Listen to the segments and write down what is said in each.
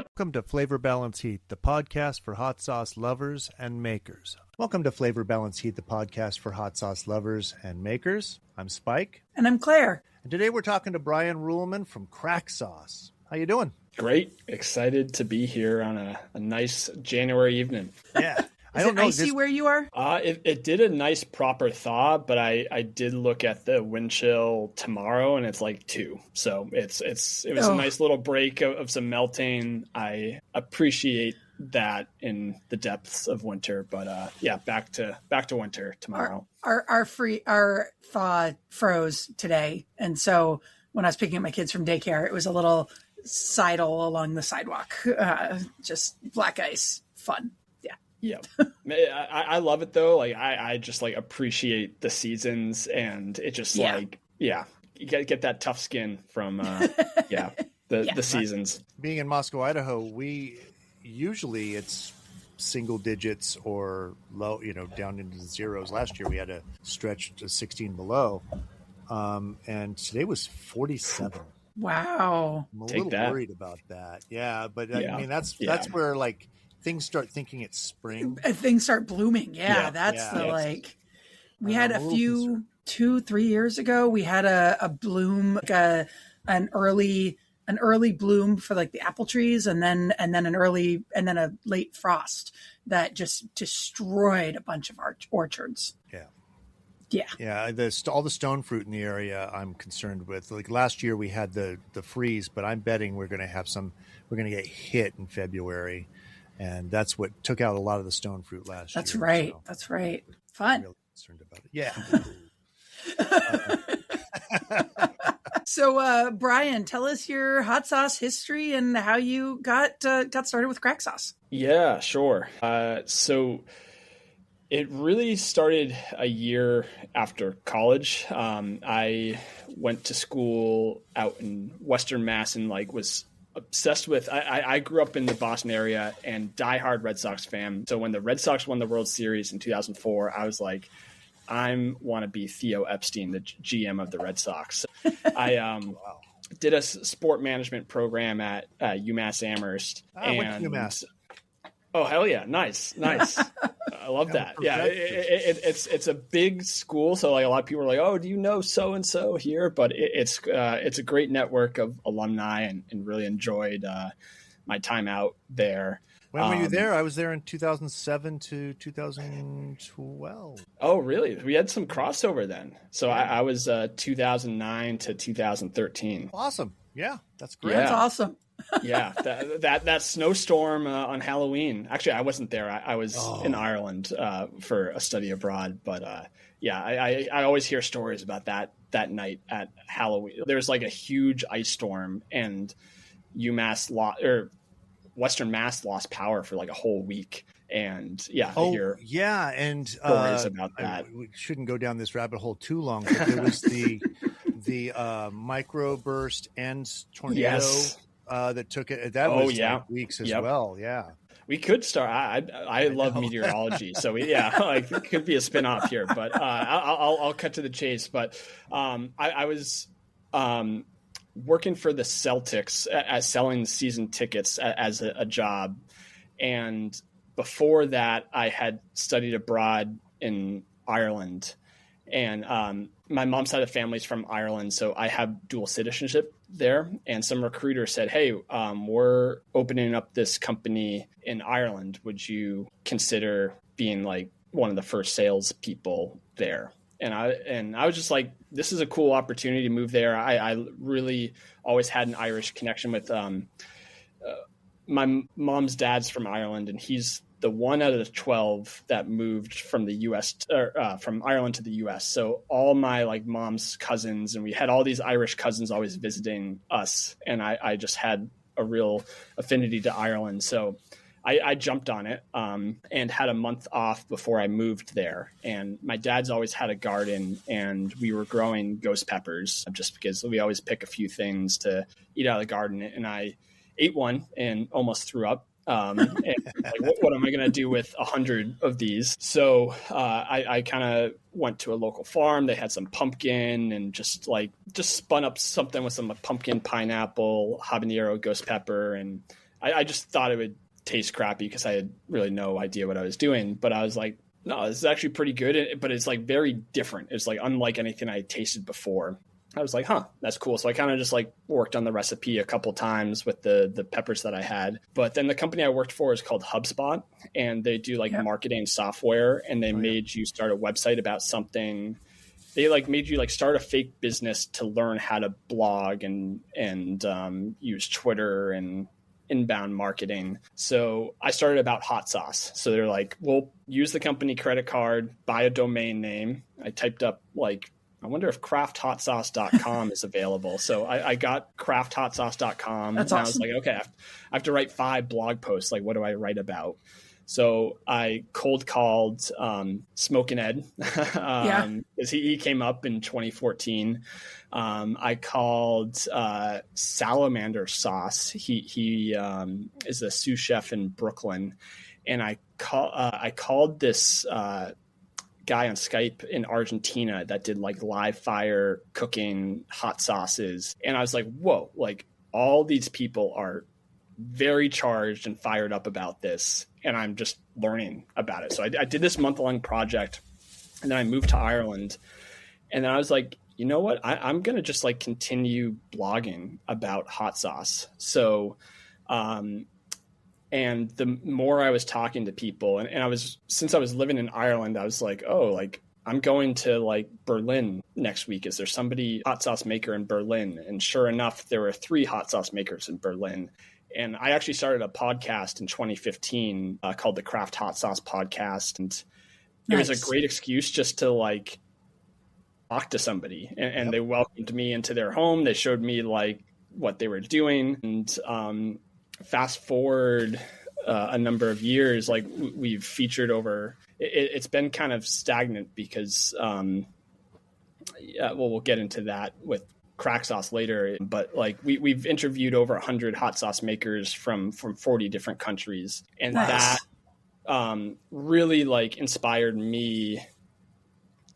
Welcome to Flavor Balance Heat, the podcast for hot sauce lovers and makers. Welcome to Flavor Balance Heat, the podcast for hot sauce lovers and makers. I'm Spike. And I'm Claire. And today we're talking to Brian Ruhlmann from Craic Sauce. How you doing? Great. Excited to be here on a nice January evening. Yeah. I don't know. Icy where you are? It did a nice proper thaw, but I did look at the wind chill tomorrow and it's like 2. So it was a nice little break of some melting. I appreciate that in the depths of winter, but back to winter tomorrow. Our thaw froze today, and so when I was picking up my kids from daycare, it was a little sidle along the sidewalk, just black ice, fun. Yeah. I love it though. Like I just like appreciate the seasons, and it just you get that tough skin from the seasons. Being in Moscow, Idaho, we usually it's single digits or low, down into the zeros. Last year we had a stretch to 16 below. And today was 47. Wow. I'm a little worried about that. Yeah. But I mean, that's where like, things start thinking it's spring. Things start blooming. We had a few 2-3 years ago, we had a bloom, like an early bloom for like the apple trees, and then a late frost that just destroyed a bunch of our orchards. Yeah. All the stone fruit in the area I'm concerned with. Like last year we had the freeze, but I'm betting we're going to get hit in February. And that's what took out a lot of the stone fruit last year. That's right. So that's right. Fun. I'm really concerned about it. Yeah. So, Brian, tell us your hot sauce history and how you got started with Craic Sauce. Yeah, sure. So it really started a year after college. I went to school out in Western Mass and was obsessed with, I grew up in the Boston area and diehard Red Sox fan. So when the Red Sox won the World Series in 2004, I was like, I want to be Theo Epstein, the GM of the Red Sox. I did a sport management program at UMass Amherst. I went to UMass. Oh, hell yeah. Nice. I love that. Yeah. It's a big school. So like a lot of people are like, oh, do you know so-and-so here? But it's a great network of alumni and really enjoyed my time out there. When were you there? I was there in 2007 to 2012. Oh, really? We had some crossover then. So I was 2009 to 2013. Awesome. Yeah, that's great. That's awesome. Yeah, that snowstorm on Halloween. Actually, I wasn't there. I was in Ireland for a study abroad. But I always hear stories about that night at Halloween. There's like a huge ice storm, and Western Mass lost power for like a whole week. And I hear stories about that. We shouldn't go down this rabbit hole too long, but there was the microburst and tornado. Yes. That took it. That was weeks as well. Yeah, we could start. I love meteorology, so it could be a spinoff here. But I'll cut to the chase. But I was working for the Celtics as selling season tickets as a job, and before that, I had studied abroad in Ireland, and my mom's side of the family's from Ireland, so I have dual citizenship there. And some recruiter said, hey, we're opening up this company in Ireland. Would you consider being like one of the first sales people there? And I was just like, this is a cool opportunity to move there. I really always had an Irish connection with my mom's dad's from Ireland, and he's the one out of the 12 that moved from the U.S. From Ireland to the U.S. So all my mom's cousins, and we had all these Irish cousins always visiting us, and I just had a real affinity to Ireland. So I jumped on it and had a month off before I moved there. And my dad's always had a garden, and we were growing ghost peppers just because we always pick a few things to eat out of the garden. And I ate one and almost threw up. And like, what am I going to do with 100 of these? So I kind of went to a local farm. They had some pumpkin and just spun up something with some pumpkin, pineapple, habanero, ghost pepper. And I just thought it would taste crappy because I had really no idea what I was doing. But I was like, no, this is actually pretty good. But it's like very different. It's like unlike anything I had tasted before. I was like, huh, that's cool. So I kind of just like worked on the recipe a couple times with the peppers that I had. But then the company I worked for is called HubSpot, and they do like marketing software, and they made you start a website about something. They like made you like start a fake business to learn how to blog and use Twitter and inbound marketing. So I started about hot sauce. So they're like, well, use the company credit card, buy a domain name. I typed up like, I wonder if crafthotsauce.com is available. So I got crafthotsauce.com. That's and awesome. I was like, okay, I have to write 5 blog posts. Like, what do I write about? So I cold called Smokin' Ed because he came up in 2014. I called Salamander Sauce. He is a sous chef in Brooklyn, and I called this guy on Skype in Argentina that did like live fire cooking hot sauces. And I was like, whoa, like all these people are very charged and fired up about this. And I'm just learning about it. So I did this month-long project, and then I moved to Ireland. And then I was like, you know what? I'm going to just like continue blogging about hot sauce. So, and the more I was talking to people, and since I was living in Ireland, I was like, oh, like I'm going to like Berlin next week. Is there somebody hot sauce maker in Berlin? And sure enough, there were 3 hot sauce makers in Berlin. And I actually started a podcast in 2015 called the Craft Hot Sauce Podcast. And it was a great excuse just to like talk to somebody. And they welcomed me into their home. They showed me like what they were doing. And fast forward a number of years, like we've featured over, it's been kind of stagnant because, we'll get into that with Craic Sauce later, but like we've interviewed over 100 hot sauce makers from 40 different countries. And that really like inspired me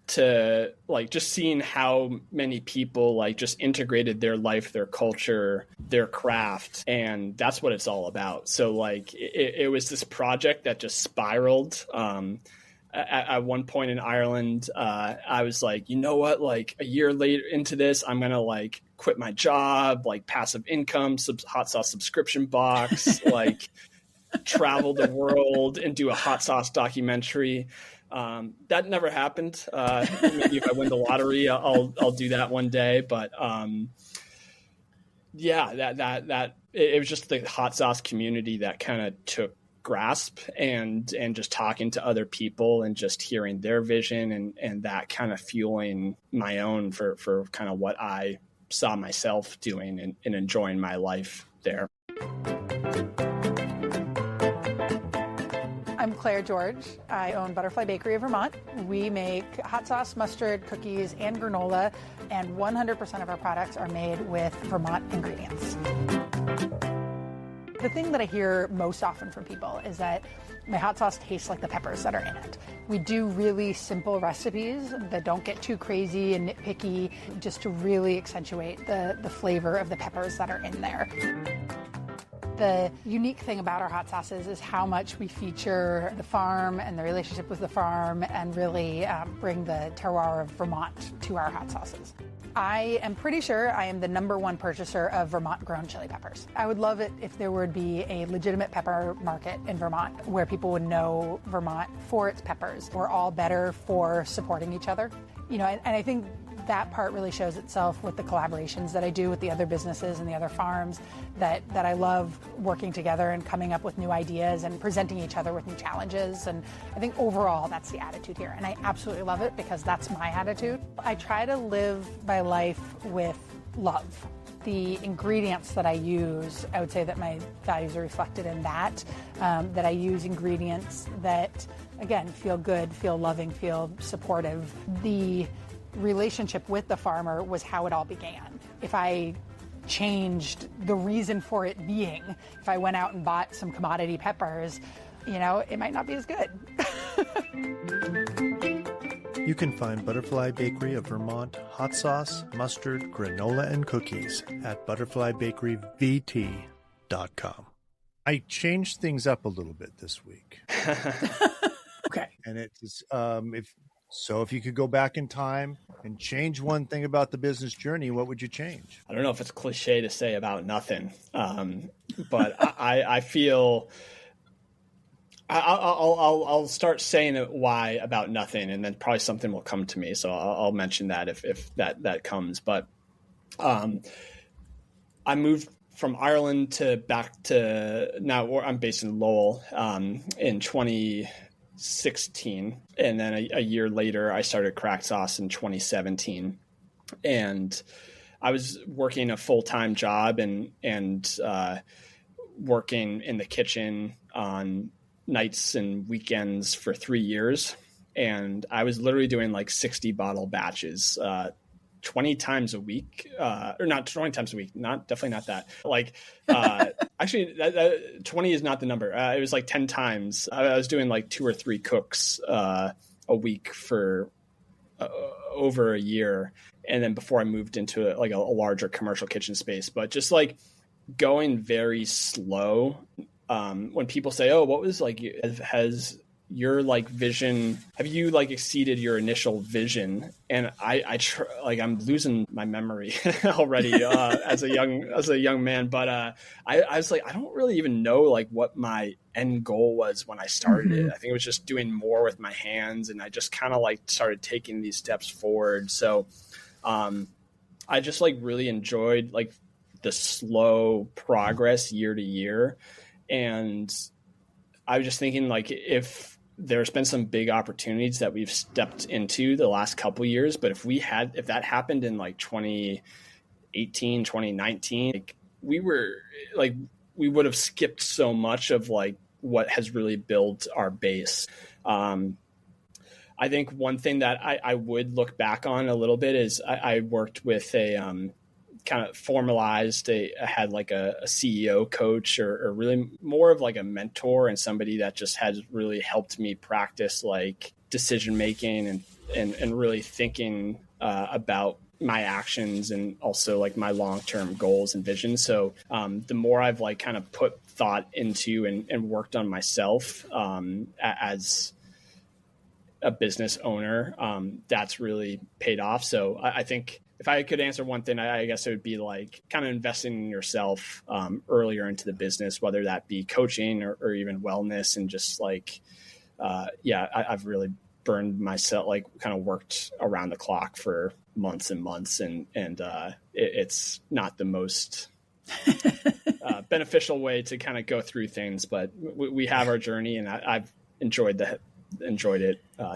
to like just seeing how many people like just integrated their life, their culture, their craft. And that's what it's all about. So like it was this project that just spiraled. At one point in Ireland, I was like, you know what, like a year later into this, I'm going to like quit my job, like passive income, hot sauce subscription box, like travel the world and do a hot sauce documentary. That never happened. Maybe if I win the lottery, I'll do that one day. But it was just the hot sauce community that kind of took grasp and just talking to other people and just hearing their vision and that kind of fueling my own for kind of what I saw myself doing and enjoying my life there. I'm Claire George. I own Butterfly Bakery of Vermont. We make hot sauce, mustard, cookies, and granola, and 100% of our products are made with Vermont ingredients. The thing that I hear most often from people is that my hot sauce tastes like the peppers that are in it. We do really simple recipes that don't get too crazy and nitpicky, just to really accentuate the flavor of the peppers that are in there. The unique thing about our hot sauces is how much we feature the farm and the relationship with the farm and really bring the terroir of Vermont to our hot sauces. I am pretty sure I am the #1 purchaser of Vermont-grown chili peppers. I would love it if there would be a legitimate pepper market in Vermont where people would know Vermont for its peppers. We're all better for supporting each other. You know, and I think that part really shows itself with the collaborations that I do with the other businesses and the other farms, that I love working together and coming up with new ideas and presenting each other with new challenges. And I think overall that's the attitude here. And I absolutely love it because that's my attitude. I try to live my life with love. The ingredients that I use, I would say that my values are reflected in that, that I use ingredients that, again, feel good, feel loving, feel supportive. The relationship with the farmer was how it all began. If I changed the reason for it being. If I went out and bought some commodity peppers, it might not be as good. You can find Butterfly Bakery of Vermont hot sauce, mustard, granola, and cookies at butterflybakeryvt.com. I changed things up a little bit this week. Okay. And it's if you could go back in time and change one thing about the business journey, what would you change? I don't know if it's cliche to say about nothing, but I feel I'll start saying why about nothing, and then probably something will come to me. So I'll mention that if that comes. But I moved from Ireland back to now. I'm based in Lowell in 2016, and then a year later, I started Craic Sauce in 2017, and I was working a full-time job and working in the kitchen on nights and weekends for 3 years. And I was literally doing like 60 bottle batches, 20 times a week, or not 20 times a week, definitely not that. Like, actually, 20 is not the number. It was like 10 times. I was doing like 2 or 3 cooks a week for over a year. And then before I moved into a larger commercial kitchen space, but just like going very slow. When people say, "Oh, what was has your vision? Have you exceeded your initial vision?" And I'm losing my memory already as a young man. But I was like, I don't really even know what my end goal was when I started it. I think it was just doing more with my hands, and I just kind of started taking these steps forward. So I just really enjoyed the slow progress year to year. And I was just thinking if there's been some big opportunities that we've stepped into the last couple of years, but if that happened in 2018, 2019, we would have skipped so much of what has really built our base. I think one thing that I would look back on a little bit is I worked with a kind of formalized. I had a CEO coach or really more of a mentor and somebody that just has really helped me practice decision making and really thinking about my actions and also my long-term goals and visions. So the more I've kind of put thought into and worked on myself as a business owner, that's really paid off. So I think if I could answer one thing, I guess it would be kind of investing in yourself earlier into the business, whether that be coaching or even wellness, and just I've really burned myself, kind of worked around the clock for months and months, and it's not the most beneficial way to kind of go through things, but we have our journey, and I've enjoyed it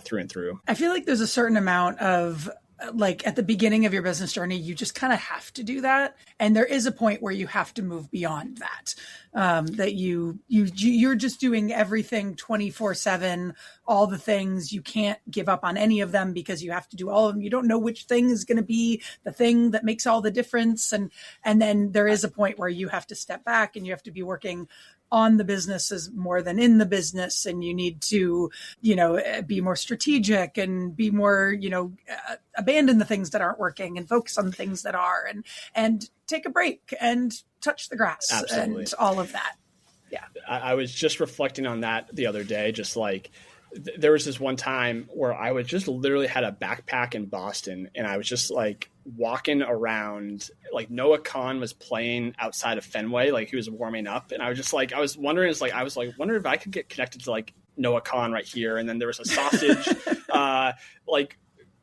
through and through. I feel like there's a certain amount of at the beginning of your business journey, you just kind of have to do that. And there is a point where you have to move beyond that, that you're just doing everything 24/7, all the things. You can't give up on any of them because you have to do all of them. You don't know which thing is going to be the thing that makes all the difference. And then there is a point where you have to step back and you have to be working on the businesses more than in the business. And you need to, be more strategic and be more, abandon the things that aren't working and focus on the things that are, and take a break and touch the grass. Absolutely. And all of that. Yeah. I was just reflecting on that the other day, just there was this one time where I was just literally had a backpack in Boston, and I was just walking around, Noah Khan was playing outside of Fenway, he was warming up. And I was just I was wondering, wondering if I could get connected to Noah Khan right here. And then there was a sausage,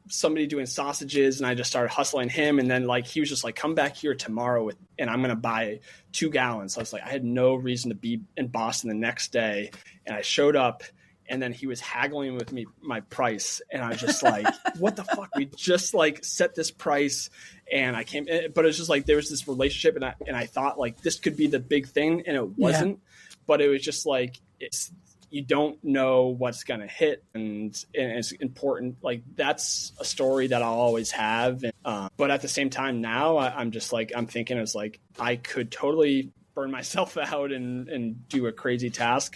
somebody doing sausages, and I just started hustling him. And then he was just come back here tomorrow and I'm going to buy 2 gallons. So I was I had no reason to be in Boston the next day. And I showed up, and then he was haggling with me my price. And I was just what the fuck? We just set this price, and I came, but it was just there was this relationship, and I thought this could be the big thing, and it wasn't. Yeah. But it was just it's you don't know what's going to hit, and it's important. Like, that's a story that I'll always have. But at the same time now, I'm just like, I'm thinking as like, I could totally burn myself out and do a crazy task,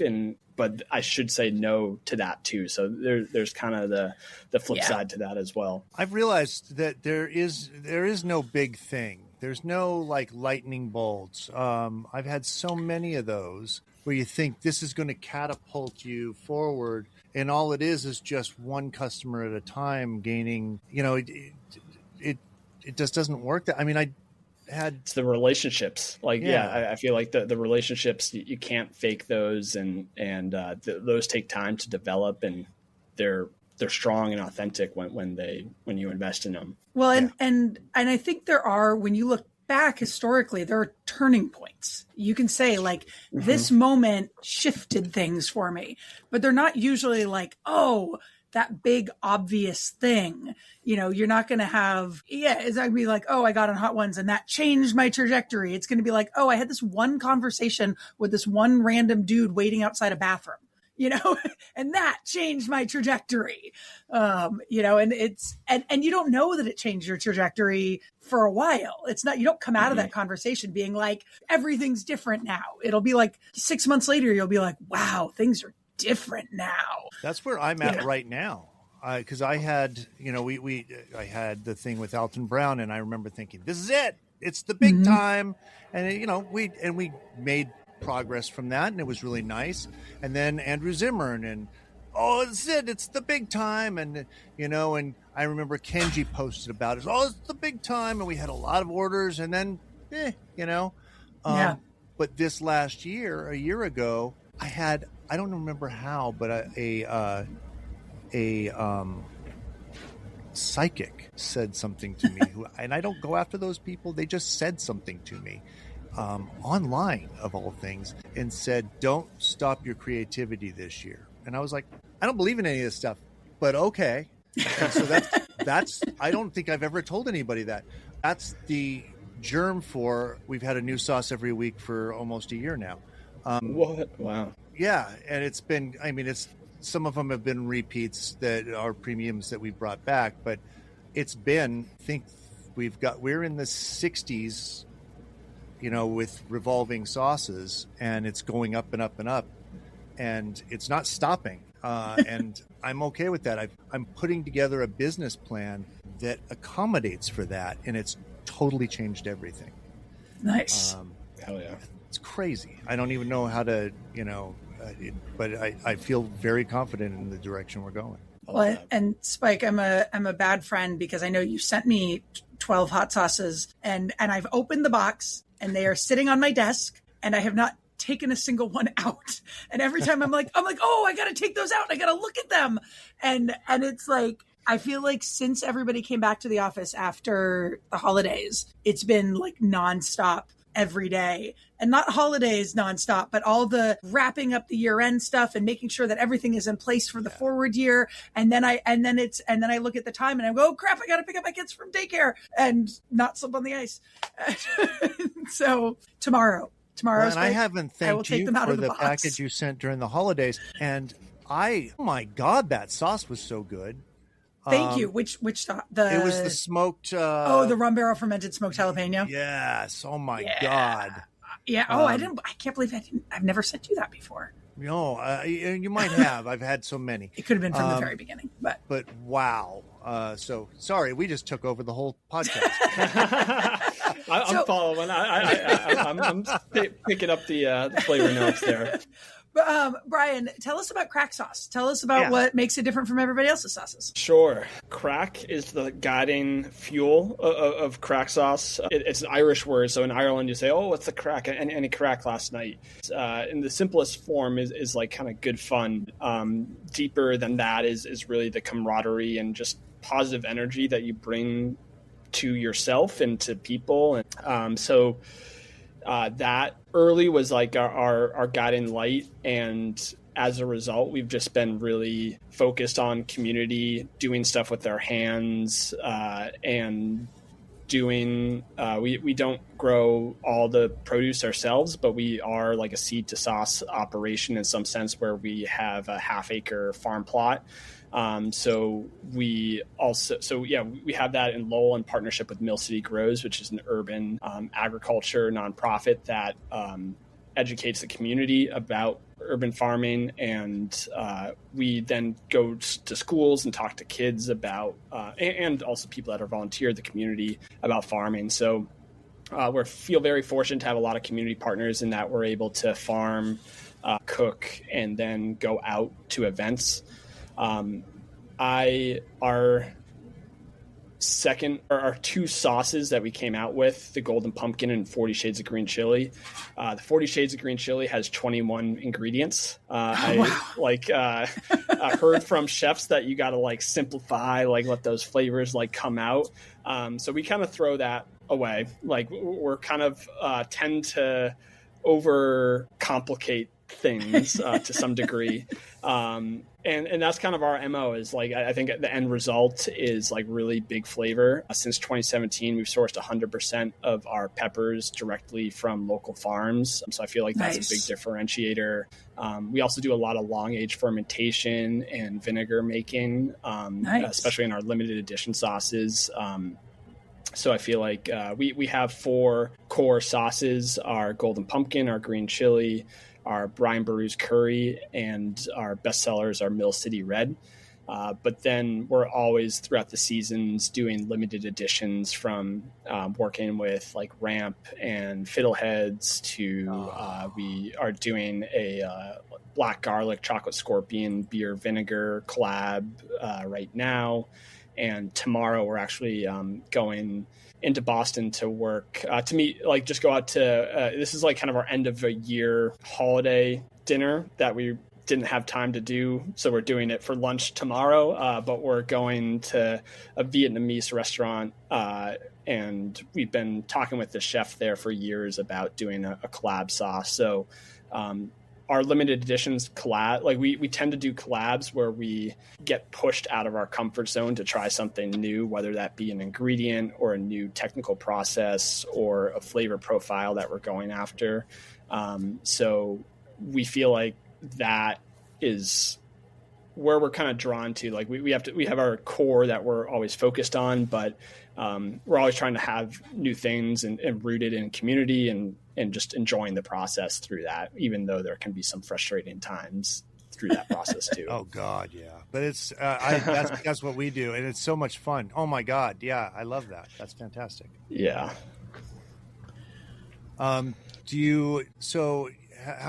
but I should say no to that too. So there's kind of the flip side to that as well. I've realized that there is no big thing. There's no like lightning bolts. I've had so many of those where you think this is going to catapult you forward, and all it is just one customer at a time gaining. It just doesn't work. It's the relationships. Like, I feel like the relationships, you can't fake those, and those take time to develop, and they're strong and authentic when you invest in them. Well, and I think there are, when you look back historically, there are turning points. You can say like, this moment shifted things for me, but they're not usually like, oh, that big obvious thing. You're not going to have, it's not going to be like, oh, I got on Hot Ones and that changed my trajectory. It's going to be like, oh, I had this one conversation with this one random dude waiting outside a bathroom, and that changed my trajectory. And it's, and you don't know that it changed your trajectory for a while. It's not, you don't come out of that conversation being like, everything's different now. It'll be like 6 months later, you'll be like, wow, things are different now. That's where I'm at right now. Because I had, I had the thing with Alton Brown, and I remember thinking, this is it. It's the big time. And, we made progress from that, and it was really nice. And then Andrew Zimmern, and it's it. It's the big time. And, and I remember Kenji posted about it. It's the big time. And we had a lot of orders, and then, But this last year, a year ago, I don't remember how, but a psychic said something to me, and I don't go after those people. They just said something to me online, of all things, and said, don't stop your creativity this year. And I was like, I don't believe in any of this stuff, but okay. And so that's I don't think I've ever told anybody that. That's the germ for, we've had a new sauce every week for almost a year now. What? Wow. Yeah, and it's been, some of them have been repeats that are premiums that we brought back, but it's been, I think we're in the 60s, with revolving sauces, and it's going up and up and up, and it's not stopping. And I'm okay with that. I'm putting together a business plan that accommodates for that, and it's totally changed everything. Nice. Hell yeah. It's crazy. I don't even know how to, but I feel very confident in the direction we're going. Well, and Spike, I'm a bad friend because I know you sent me 12 hot sauces, and I've opened the box and they are sitting on my desk, and I have not taken a single one out. And every time I'm like, oh, I got to take those out. I got to look at them. And it's like, I feel like since everybody came back to the office after the holidays, it's been like nonstop every day, and not holidays nonstop, but all the wrapping up the year end stuff and making sure that everything is in place for the forward year. And then I look at the time and I go, oh crap, I got to pick up my kids from daycare and not slip on the ice. So tomorrow, and I haven't thanked you for the package you sent during the holidays. And oh my God, that sauce was so good. Thank you. Which it was the smoked. The rum barrel fermented smoked jalapeno. Yes. Oh my God. Yeah. Oh, I can't believe I've never sent you that before. No, you might have. I've had so many. It could have been from the very beginning, but wow. So sorry, we just took over the whole podcast. I'm following. I'm picking up the flavor notes there. Brian, tell us about Craic Sauce. Tell us about what makes it different from everybody else's sauces. Sure. Craic is the guiding fuel of Craic Sauce. It's an Irish word. So in Ireland, you say, oh, what's the crack? Any crack last night? In the simplest form is like kind of good fun. Deeper than that is really the camaraderie and just positive energy that you bring to yourself and to people. And that early was like our guiding light, and as a result we've just been really focused on community, doing stuff with our hands, and doing, we don't grow all the produce ourselves, but we are like a seed to sauce operation in some sense, where we have a half-acre farm plot. So we have that in Lowell in partnership with Mill City Grows, which is an urban agriculture nonprofit that educates the community about urban farming. And we then go to schools and talk to kids about, and also people that are volunteer in the community about farming. So we feel very fortunate to have a lot of community partners in that we're able to farm, cook, and then go out to events. Our two sauces that we came out with, the Golden Pumpkin and 40 Shades of Green Chili. The 40 Shades of Green Chili has 21 ingredients. I heard from chefs that you got to like simplify, like let those flavors like come out. So we kind of throw that away. Like we're kind of tend to overcomplicate things to some degree. And that's kind of our MO is like, I think the end result is like really big flavor. Since 2017, we've sourced 100% of our peppers directly from local farms. So I feel like that's a big differentiator. We also do a lot of long age fermentation and vinegar making, especially in our limited edition sauces. So I feel like we have 4 core sauces: our Golden Pumpkin, our Green Chili, our Brian Baru's Curry, and our best sellers are Mill City Red. But then we're always throughout the seasons doing limited editions, from working with like Ramp and Fiddleheads to we are doing a black garlic chocolate scorpion beer vinegar collab right now. And tomorrow we're actually going into Boston to work, to meet, like just go out to, this is like kind of our end of a year holiday dinner that we didn't have time to do. So we're doing it for lunch tomorrow, but we're going to a Vietnamese restaurant. And we've been talking with the chef there for years about doing a collab sauce. So our limited editions collab, like we tend to do collabs where we get pushed out of our comfort zone to try something new, whether that be an ingredient or a new technical process or a flavor profile that we're going after. So we feel like that is where we're kind of drawn to. Like we have our core that we're always focused on, but we're always trying to have new things and rooted in community and just enjoying the process through that, even though there can be some frustrating times through that process too. Oh God. Yeah. But it's, that's what we do. And it's so much fun. Oh my God. Yeah. I love that. That's fantastic. Yeah. How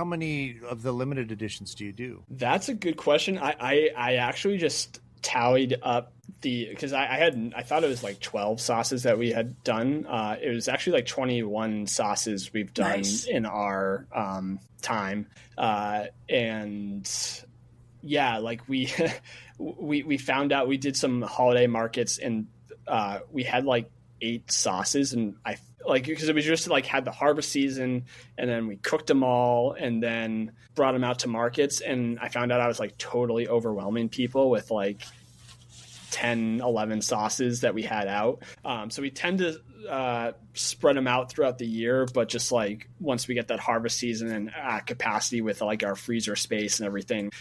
many of the limited editions do you do? That's a good question. I actually just tallied up because I thought it was like 12 sauces that we had done. It was actually like 21 sauces we've done in our time. And yeah, like we found out, we did some holiday markets and we had like 8 sauces, and because it was just like had the harvest season and then we cooked them all and then brought them out to markets. And I found out I was like totally overwhelming people with like 10, 11 sauces that we had out. So we tend to spread them out throughout the year, but just like once we get that harvest season and at capacity with like our freezer space and everything,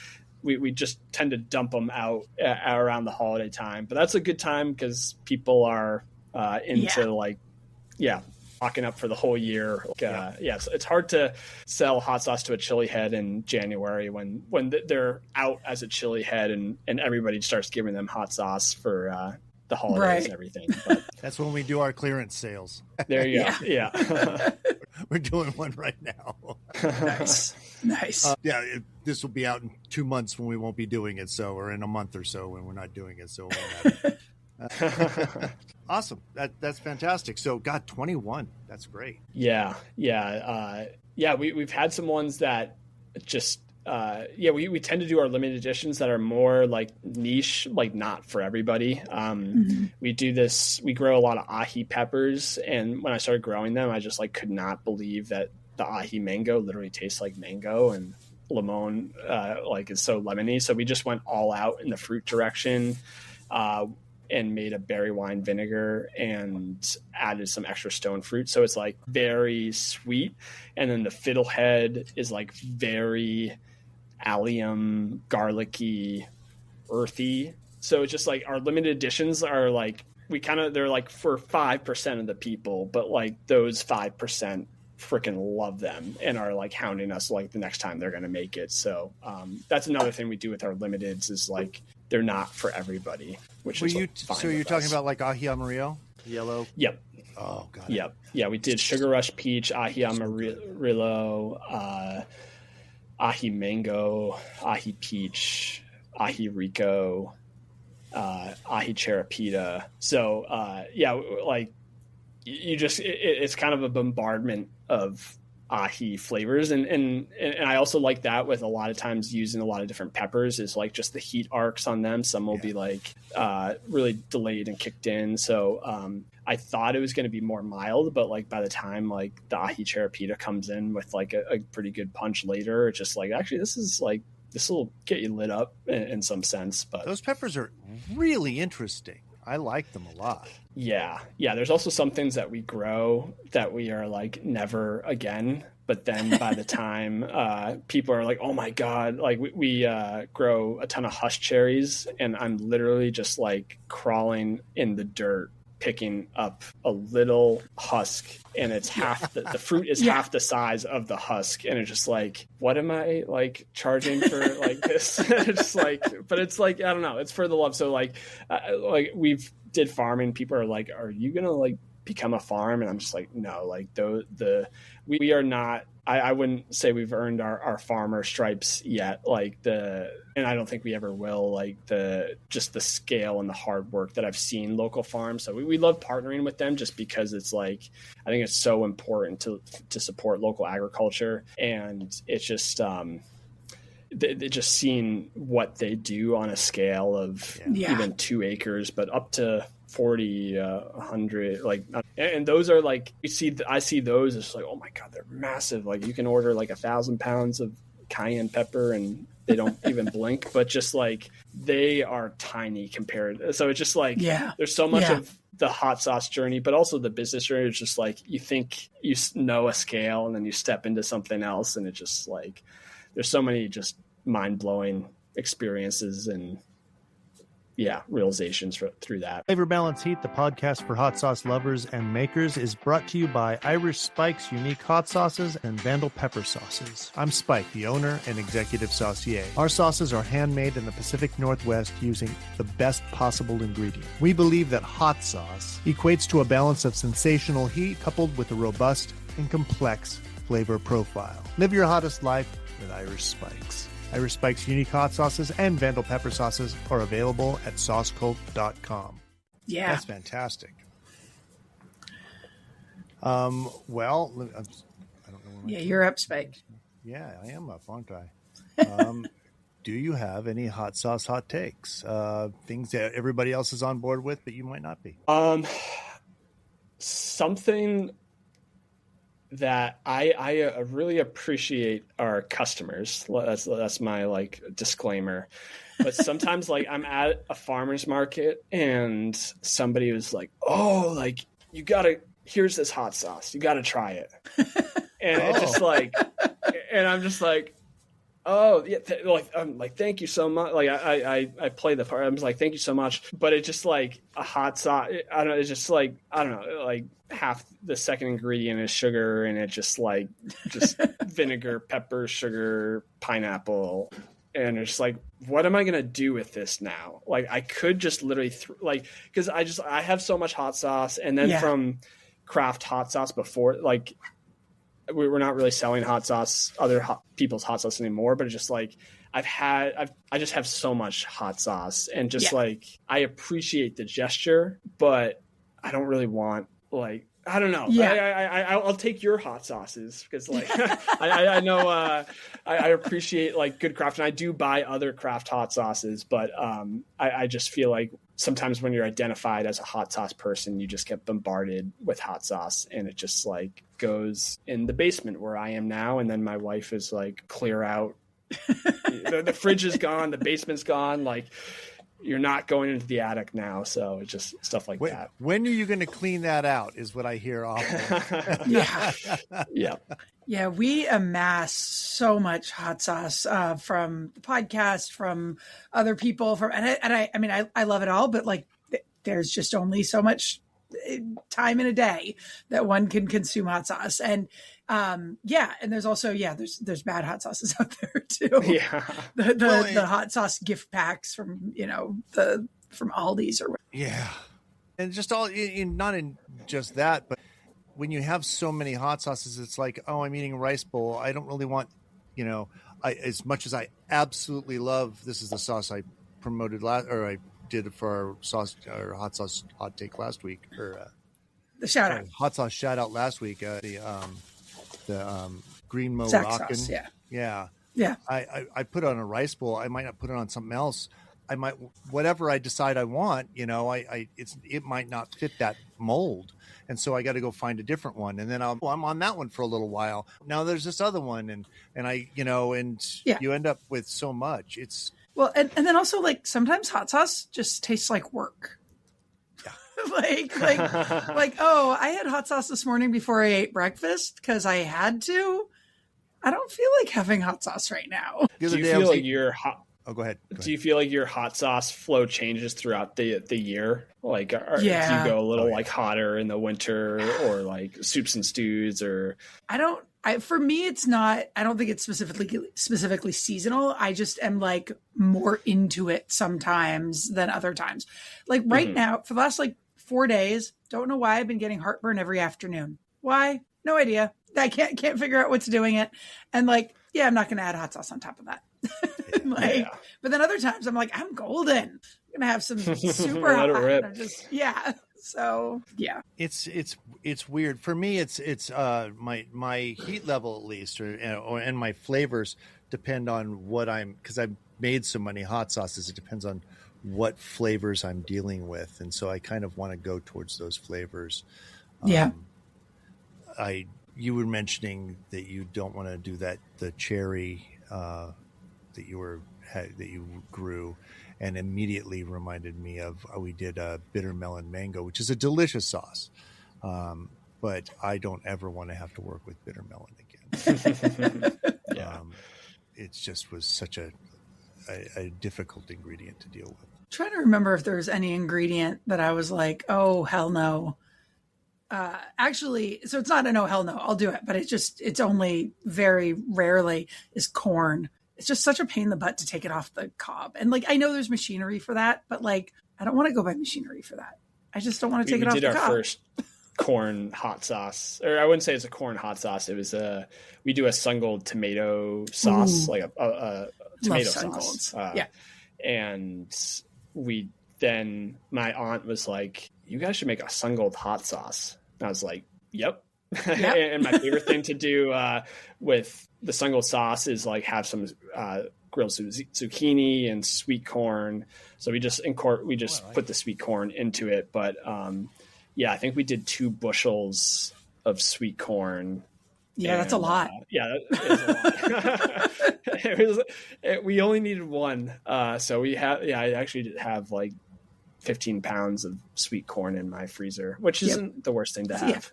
we just tend to dump them out around the holiday time. But that's a good time because people are into locking up for the whole year. So it's hard to sell hot sauce to a chili head in January when they're out as a chili head and everybody starts giving them hot sauce for the holidays and everything. But that's when we do our clearance sales. There you go. Yeah. We're doing one right now. Nice. This will be out in 2 months when we won't be doing it. Or in a month or so when we're not doing it. So awesome. That's fantastic. So God, 21. That's great. Yeah. We've had some ones that just, we tend to do our limited editions that are more like niche, like not for everybody. We do this, we grow a lot of ahi peppers. And when I started growing them, I just like could not believe that the ahi mango literally tastes like mango, and limon is so lemony. So we just went all out in the fruit direction. and made a berry wine vinegar and added some extra stone fruit. So it's like very sweet. And then the fiddlehead is like very allium, garlicky, earthy. So it's just like our limited editions are like, they're like for 5% of the people, but like those 5% freaking love them and are like hounding us like the next time they're going to make it. So that's another thing we do with our limiteds is like they're not for everybody, which is fine. So you're talking about like aji amarillo, yellow? Yep. Oh god. Yep. Yeah, we did Sugar Rush Peach, aji amarillo, aji mango, aji peach, aji rico, aji cherapita. So like you just it's kind of a bombardment of aji flavors, and I also like that with a lot of times using a lot of different peppers is like just the heat arcs on them. Some will be like really delayed and kicked in. So I thought it was going to be more mild, but like by the time like the aji cherapita comes in with like a pretty good punch later, it's just like actually this will get you lit up in some sense. But those peppers are really interesting. I like them a lot. Yeah. There's also some things that we grow that we are like never again. But then by the time people are like, oh my God, like we grow a ton of hush cherries, and I'm literally just like crawling in the dirt, picking up a little husk, and it's half the fruit is half the size of the husk. And it's just like, what am I like charging for like this? It's like, but it's like, I don't know, it's for the love. So like we've did farming. People are like, are you going to like become a farm? And I'm just like, no, like we are not, I wouldn't say we've earned our farmer stripes yet. And I don't think we ever will, like just the scale and the hard work that I've seen local farms. So we love partnering with them just because it's like, I think it's so important to support local agriculture. And it's just, just seeing what they do on a scale of even 2 acres, but up to 40, 100, like, and those are like, I see those as like, oh my God, they're massive. Like you can order like 1,000 pounds of cayenne pepper and they don't even blink, but just like they are tiny compared. So it's just like, there's so much of the hot sauce journey, but also the business journey. It's just like, you think you know a scale and then you step into something else. And it's just like, there's so many just mind blowing experiences and realizations through that. Flavor Balance Heat, the podcast for hot sauce lovers and makers, is brought to you by Irish Spike's unique hot sauces and Vandal pepper sauces. I'm Spike, the owner and executive saucier. Our sauces are handmade in the Pacific Northwest using the best possible ingredient. We believe that hot sauce equates to a balance of sensational heat coupled with a robust and complex flavor profile. Live your hottest life with Irish Spikes. Irish Spike's unique hot sauces and Vandal pepper sauces are available at saucecult.com. Yeah. That's fantastic. Well, I don't know. You're up, Spike. Yeah, I am up, aren't I? Do you have any hot sauce hot takes? Things that everybody else is on board with, but you might not be? Something that I really appreciate our customers. That's my like disclaimer. But sometimes like I'm at a farmer's market and somebody was like, oh, like here's this hot sauce. You got to try it. And it's just like, and I'm just like, oh yeah. I'm like, thank you so much. Like I play the part. I'm just like, thank you so much. But it's just like a hot sauce. I don't know. It's just like, I don't know, like half the second ingredient is sugar, and it's just vinegar, pepper, sugar, pineapple. And it's like, what am I going to do with this now? Like I could just literally cause I have so much hot sauce, and then from Kraft hot sauce before, like we're not really selling hot sauce, people's hot sauce anymore, but it's just like, I just have so much hot sauce, and just like, I appreciate the gesture, but I don't really want, like, I don't know. Yeah. I'll take your hot sauces because like I know I appreciate like good Kraft, and I do buy other Kraft hot sauces, but I just feel like sometimes when you're identified as a hot sauce person, you just get bombarded with hot sauce, and it just like goes in the basement where I am now. And then my wife is like, clear out. The fridge is gone. The basement's gone. Like, you're not going into the attic now. So it's just stuff like that. When are you going to clean that out is what I hear often. Yeah, we amass so much hot sauce from the podcast, from other people, I love it all, but like there's just only so much time in a day that one can consume hot sauce. And and there's also there's bad hot sauces out there too. Yeah. The hot sauce gift packs from from Aldi's or whatever. Yeah. And just not in just that, but when you have so many hot sauces, it's like, oh, I'm eating a rice bowl. I don't really want, as much as I absolutely love, this is the sauce I promoted I did it for our hot sauce hot take last week, or the shout out hot sauce shout out last week. The green Moroccan, yeah. I put it on a rice bowl. I might not put it on something else. I might, whatever I decide I want, it might not fit that mold. And so I got to go find a different one. And then I'm on that one for a little while. Now there's this other one. And you end up with so much. It's, well, and then also like sometimes hot sauce just tastes like work. Yeah. like, oh, I had hot sauce this morning before I ate breakfast because I had to. I don't feel like having hot sauce right now. Do you feel like your hot? Oh, go ahead. Do you feel like your hot sauce flow changes throughout the year? Like, do you go a little like hotter in the winter, or like soups and stews, or? For me, it's not. I don't think it's specifically seasonal. I just am like more into it sometimes than other times. Like right now, for the last like 4 days, don't know why I've been getting heartburn every afternoon. Why? No idea. I can't figure out what's doing it. And like, yeah, I'm not going to add hot sauce on top of that. But then other times I'm like, I'm golden. I'm going to have some super hot. I'm just, So yeah, it's weird for me. It's my heat level at least, and my flavors depend on because I've made so many hot sauces. It depends on what flavors I'm dealing with, and so I kind of want to go towards those flavors. You were mentioning that you don't want to do the cherry that you grew, and immediately reminded me of we did a bitter melon mango, which is a delicious sauce, but I don't ever want to have to work with bitter melon again. It just was such a difficult ingredient to deal with. I'm trying to remember if there was any ingredient that I was like, oh hell no. Actually, so it's not a no, hell no, I'll do it, but it's only very rarely is corn. It's just such a pain in the butt to take it off the cob. And like, I know there's machinery for that, but like, I don't want to go buy machinery for that. I just don't want to take it off the cob. We did our first corn hot sauce, or I wouldn't say it's a corn hot sauce. It was we do a Sungold tomato sauce, like a tomato sauce. And my aunt was like, you guys should make a Sungold hot sauce. And I was like, yep. And my favorite thing to do with the Sungold sauce is like have some grilled zucchini and sweet corn. So we just put the sweet corn into it. But I think we did 2 bushels of sweet corn. Yeah, that's a lot. That is a lot. We only needed 1. So I actually did have like 15 pounds of sweet corn in my freezer, which isn't the worst thing to have.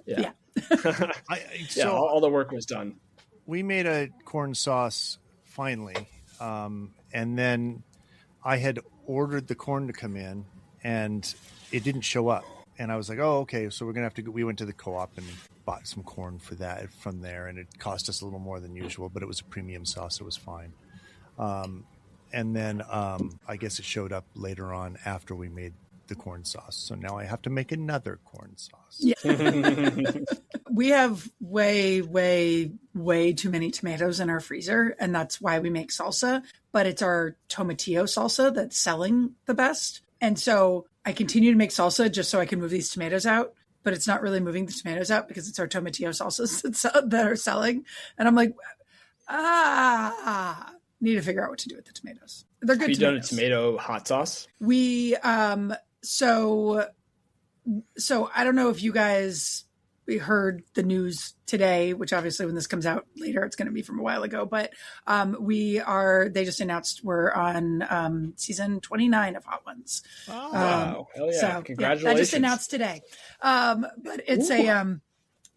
All the work was done. We made a corn sauce finally. And then I had ordered the corn to come in and it didn't show up. And I was like, oh, okay. So we're going to have to go. We went to the co-op and bought some corn for that from there. And it cost us a little more than usual, but it was a premium sauce. It was fine. And then I guess it showed up later on after we made the corn sauce. So now I have to make another corn sauce. Yeah. We have way, way, way too many tomatoes in our freezer. And that's why we make salsa. But it's our tomatillo salsa that's selling the best. And so I continue to make salsa just so I can move these tomatoes out. But it's not really moving the tomatoes out because it's our tomatillo salsas that are selling. And I'm like, need to figure out what to do with the tomatoes. They're good. Have you done a tomato hot sauce? We so I don't know if you guys we heard the news today, which obviously when this comes out later, it's going to be from a while ago, but they just announced we're on season 29 of Hot Ones. Oh, wow. Hell yeah. So, congratulations. Yeah, that just announced today. But it's a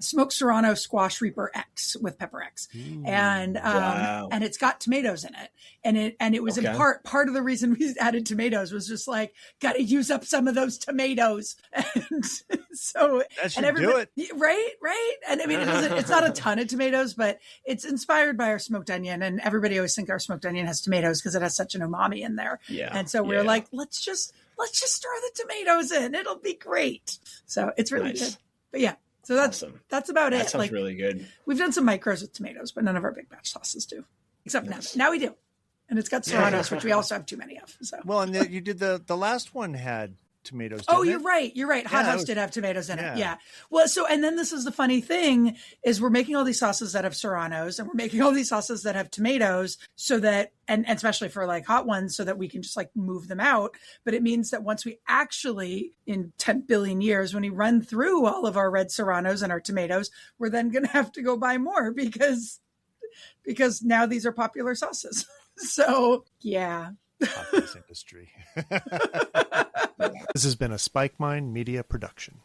smoked serrano squash reaper X with pepper X. And and it's got tomatoes in it. And it was in part of the reason we added tomatoes was just like, got to use up some of those tomatoes. And so that should do it. Right. And I mean, it's not a ton of tomatoes, but it's inspired by our smoked onion. And everybody always thinks our smoked onion has tomatoes because it has such an umami in there. Yeah. And so we're like, let's just throw the tomatoes in. It'll be great. So it's really good. But yeah. So that's about it. That sounds really good. We've done some micros with tomatoes, but none of our big batch sauces do. Except now we do. And it's got serranos, which we also have too many of. So well, and you did the last one had tomatoes. You're right. Hot House did have tomatoes in it. Yeah. Well, and then this is the funny thing is we're making all these sauces that have serranos and we're making all these sauces that have tomatoes so that, and especially for like hot ones so that we can just like move them out. But it means that once we actually in 10 billion years, when we run through all of our red serranos and our tomatoes, we're then going to have to go buy more because now these are popular sauces. So yeah. Industry. This has been a Spike Mine Media production.